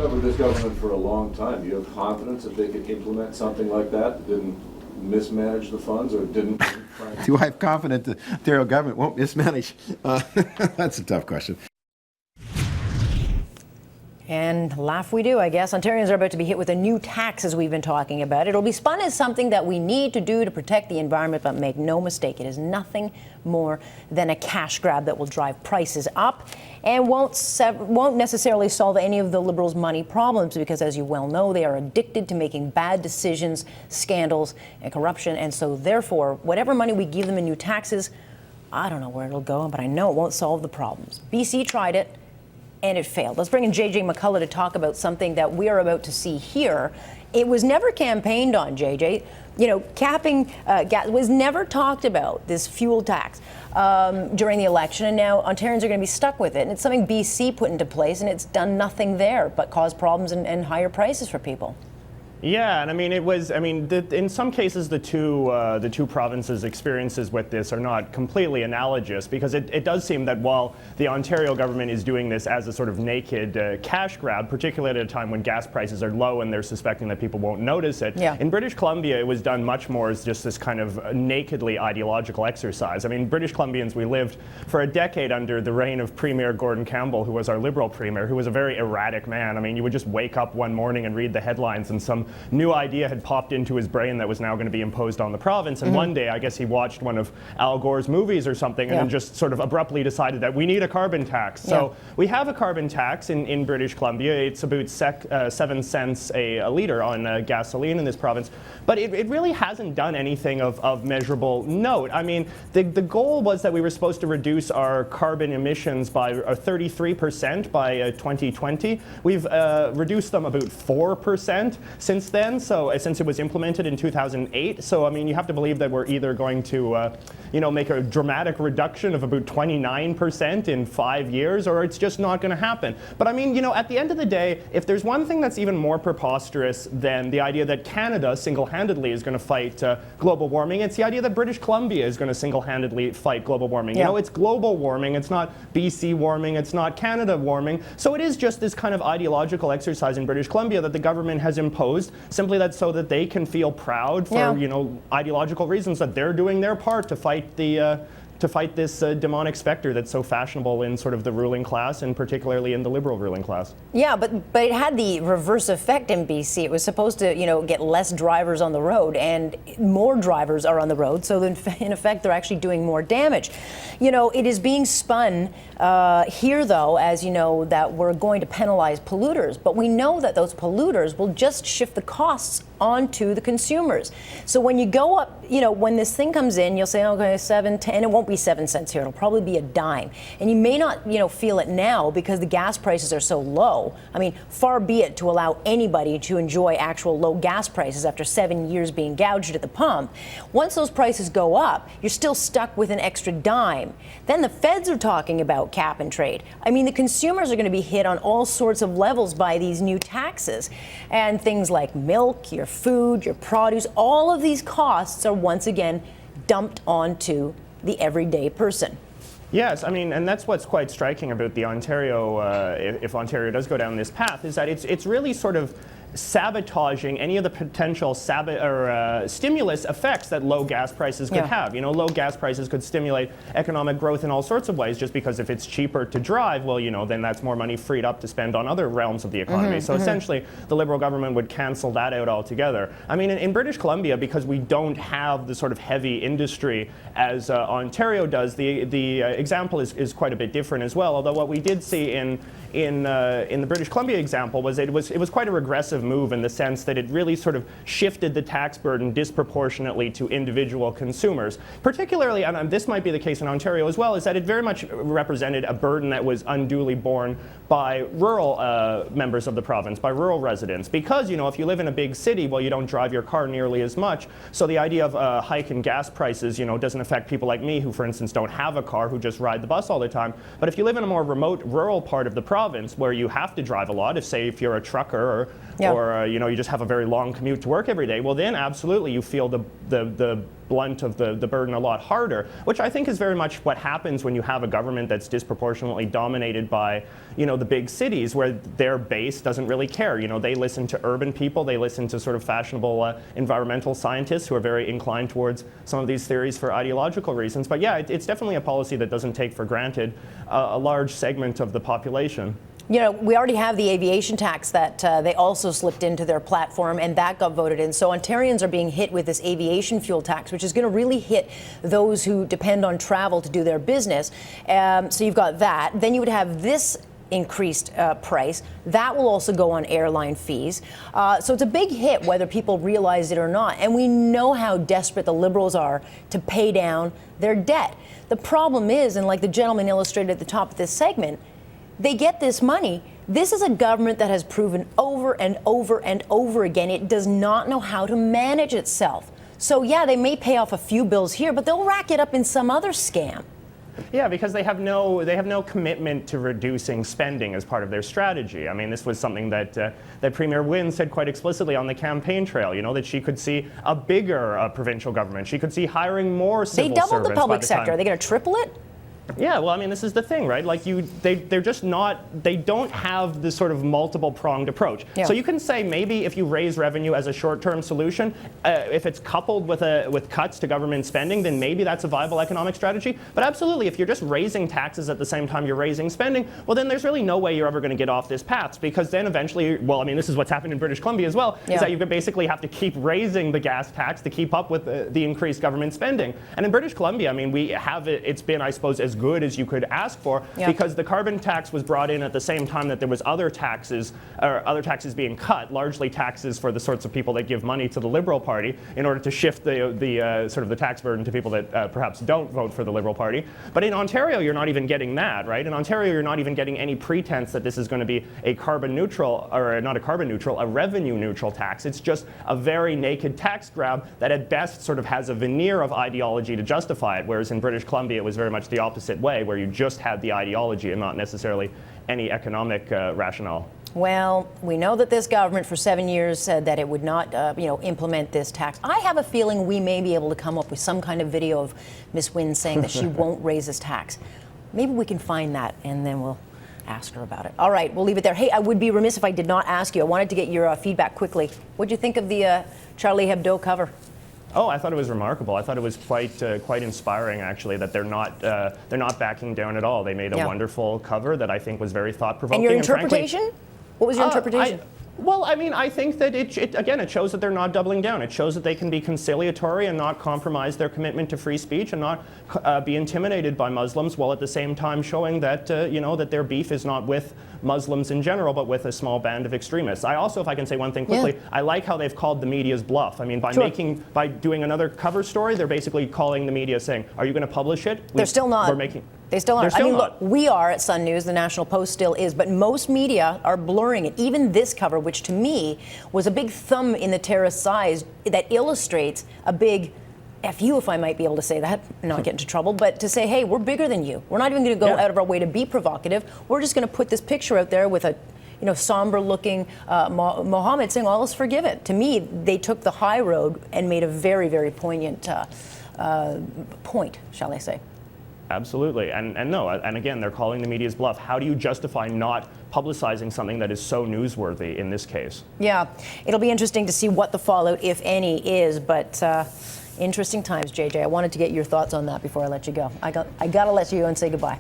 covered this government for a long time. Do you have confidence that they could implement something like that didn't mismanage the funds or didn't? Do I have confidence the Ontario government won't mismanage? That's a tough question. And laugh we do, I guess. Ontarians are about to be hit with a new tax, as we've been talking about. It'll be spun as something that we need to do to protect the environment, but make no mistake, it is nothing more than a cash grab that will drive prices up and won't necessarily solve any of the Liberals' money problems, because, as you well know, they are addicted to making bad decisions, scandals, and corruption. And so, therefore, whatever money we give them in new taxes, I don't know where it'll go, but I know it won't solve the problems. BC tried it, and it failed. Let's bring in JJ McCullough to talk about something that we are about to see here. It was never campaigned on, JJ. You know, capping gas was never talked about, this fuel tax, during the election, and now Ontarians are going to be stuck with it. And it's something BC put into place, and it's done nothing there but cause problems and higher prices for people. Yeah, and I mean, in some cases, the two provinces' experiences with this are not completely analogous, because it does seem that while the Ontario government is doing this as a sort of naked cash grab, particularly at a time when gas prices are low and they're suspecting that people won't notice it, in British Columbia, it was done much more as just this kind of nakedly ideological exercise. I mean, British Columbians, we lived for a decade under the reign of Premier Gordon Campbell, who was our Liberal Premier, who was a very erratic man. I mean, you would just wake up one morning and read the headlines, and some new idea had popped into his brain that was now going to be imposed on the province. And one day, I guess he watched one of Al Gore's movies or something, and then just sort of abruptly decided that we need a carbon tax. So we have a carbon tax in British Columbia. It's about 7 cents a litre on gasoline in this province. But it really hasn't done anything of measurable note. I mean, the goal was that we were supposed to reduce our carbon emissions by 33% by 2020. We've reduced them about 4% since then, so since it was implemented in 2008. So I mean, you have to believe that we're either going to make a dramatic reduction of about 29% in 5 years, or it's just not going to happen. But I mean, at the end of the day, if there's one thing that's even more preposterous than the idea that Canada single-handedly is going to fight global warming, it's the idea that British Columbia is going to single-handedly fight global warming. It's global warming, it's not BC warming, it's not Canada warming. So it is just this kind of ideological exercise in British Columbia that the government has imposed, simply so that they can feel proud for ideological reasons that they're doing their part to fight this demonic specter that's so fashionable in sort of the ruling class, and particularly in the Liberal ruling class. Yeah, but it had the reverse effect in BC. It was supposed to, get less drivers on the road, and more drivers are on the road. So in effect, they're actually doing more damage. It is being spun here, though, as you know, that we're going to penalize polluters. But we know that those polluters will just shift the costs onto the consumers. So when you go up, when this thing comes in, you'll say, okay, 7, 10, it won't be 7 cents here. It'll probably be a dime. And you may not, feel it now because the gas prices are so low. I mean, far be it to allow anybody to enjoy actual low gas prices after 7 years being gouged at the pump. Once those prices go up, you're still stuck with an extra dime. Then the feds are talking about cap and trade. I mean, the consumers are going to be hit on all sorts of levels by these new taxes. And things like milk, your food, your produce, all of these costs are once again dumped onto the everyday person. Yes, I mean, and that's what's quite striking about the Ontario, if Ontario does go down this path, is that it's really sort of sabotaging any of the potential stimulus effects that low gas prices could have. Low gas prices could stimulate economic growth in all sorts of ways, just because if it's cheaper to drive, well, then that's more money freed up to spend on other realms of the economy. So essentially, the Liberal government would cancel that out altogether. I mean, in British Columbia, because we don't have the sort of heavy industry as Ontario does, the example is quite a bit different as well. Although what we did see in the British Columbia example was it was quite a regressive move, in the sense that it really sort of shifted the tax burden disproportionately to individual consumers. Particularly, and this might be the case in Ontario as well, is that it very much represented a burden that was unduly borne by rural members of the province, by rural residents. Because, if you live in a big city, well, you don't drive your car nearly as much. So the idea of a hike in gas prices, doesn't affect people like me, who, for instance, don't have a car, who just ride the bus all the time. But if you live in a more remote, rural part of the province where you have to drive a lot, if you're a trucker or you just have a very long commute to work every day, well, then absolutely you feel the blunt of the burden a lot harder, which I think is very much what happens when you have a government that's disproportionately dominated by, the big cities, where their base doesn't really care. They listen to urban people, they listen to sort of fashionable environmental scientists who are very inclined towards some of these theories for ideological reasons. But yeah, it's definitely a policy that doesn't take for granted a large segment of the population. We already have the aviation tax that they also slipped into their platform, and that got voted in. So Ontarians are being hit with this aviation fuel tax, which is going to really hit those who depend on travel to do their business. So you've got that. Then you would have this increased price. That will also go on airline fees. So it's a big hit whether people realize it or not. And we know how desperate the Liberals are to pay down their debt. The problem is, and like the gentleman illustrated at the top of this segment, they get this money. This is a government that has proven over and over and over again it does not know how to manage itself. So yeah, they may pay off a few bills here, but they'll rack it up in some other scam. Yeah, because they have no commitment to reducing spending as part of their strategy. I mean, this was something that that Premier Wynne said quite explicitly on the campaign trail. That she could see a bigger provincial government. She could see hiring more civil servants. They doubled the public sector. Are they going to triple it? Yeah, well, I mean, this is the thing, right? Like they're just not, they don't have this sort of multiple pronged approach. Yeah. So you can say maybe if you raise revenue as a short-term solution, if it's coupled with cuts to government spending, then maybe that's a viable economic strategy. But absolutely, if you're just raising taxes at the same time you're raising spending, well, then there's really no way you're ever going to get off this path, because then eventually, well, I mean, this is what's happened in British Columbia as well, is that you basically have to keep raising the gas tax to keep up with the increased government spending. And in British Columbia, I mean, we have it's been, I suppose, as good as you could ask for, because the carbon tax was brought in at the same time that there was other taxes being cut, largely taxes for the sorts of people that give money to the Liberal Party in order to shift the sort of the tax burden to people that perhaps don't vote for the Liberal Party. But in Ontario, you're not even getting that, right? In Ontario, you're not even getting any pretense that this is going to be a carbon neutral, or not a carbon neutral, a revenue neutral tax. It's just a very naked tax grab that at best sort of has a veneer of ideology to justify it, whereas in British Columbia, it was very much the opposite way, where you just had the ideology and not necessarily any economic rationale. Well, we know that this government for 7 years said that it would not, implement this tax. I have a feeling we may be able to come up with some kind of video of Ms. Wynne saying that she won't raise this tax. Maybe we can find that, and then we'll ask her about it. All right, we'll leave it there. Hey, I would be remiss if I did not ask you. I wanted to get your feedback quickly. What did you think of the Charlie Hebdo cover? Oh, I thought it was remarkable. I thought it was quite inspiring, actually, that they're not backing down at all. They made a wonderful cover that I think was very thought-provoking. And your interpretation? What was your interpretation? Well, I mean, I think that it shows that they're not doubling down. It shows that they can be conciliatory and not compromise their commitment to free speech and not be intimidated by Muslims, while at the same time showing that, that their beef is not with Muslims in general, but with a small band of extremists. I also, if I can say one thing quickly, I like how they've called the media's bluff. I mean, by doing another cover story, they're basically calling the media saying, are you going to publish it? They're still not. They still aren't. Look, we are at Sun News, the National Post still is, but most media are blurring it. Even this cover, which to me was a big thumb in the terrorist's eyes that illustrates a big F you, if I might be able to say that, not get into trouble, but to say, hey, we're bigger than you. We're not even going to go out of our way to be provocative. We're just going to put this picture out there with a somber-looking Mohammed saying, all is forgiven. To me, they took the high road and made a very, very poignant point, shall I say. Absolutely. And again, they're calling the media's bluff. How do you justify not publicizing something that is so newsworthy in this case? Yeah, it'll be interesting to see what the fallout, if any, is, but interesting times, JJ. I wanted to get your thoughts on that before I let you go. I got to let you go and say goodbye.